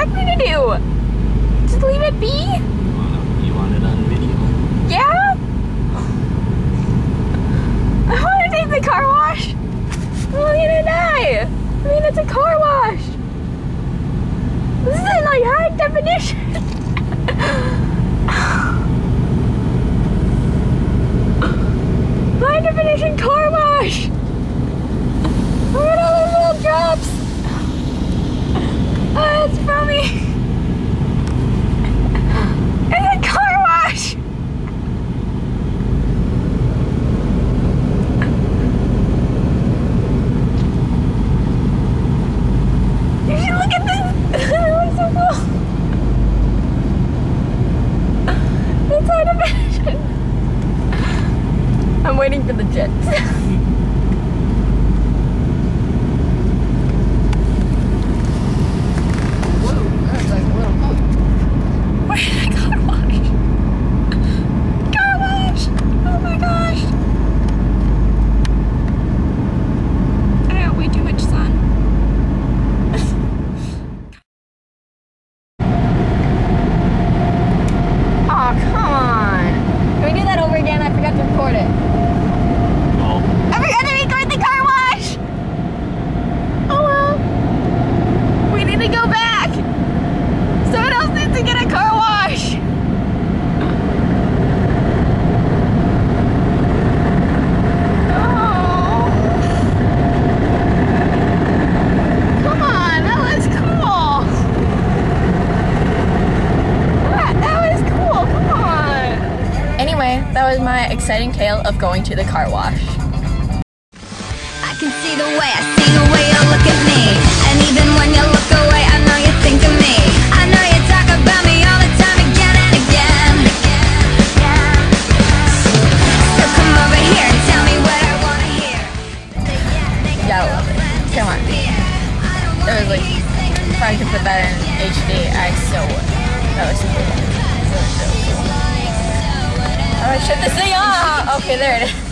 expect me to do? Just leave it be? You want it on video? Yeah? I want to take the car wash. I'm gonna die. I mean, it's a car wash. This isn't like high definition. High definition car wash. Look at all those little drops. Oh, that's funny. It's a car wash. You should look at this. It looks so cool. It's high definition. I'm waiting for the jets. That was my exciting tale of going to the car wash. I can see the way you look at me. And even when you look away, I know you think of me. I know you talk about me all the time, again and again. So come over here and tell me what I wanna hear. Yeah, I love it. Come on. That was like, if I could put that in HD, that was so cool. Oh, I shut this thing off! Okay, there it is.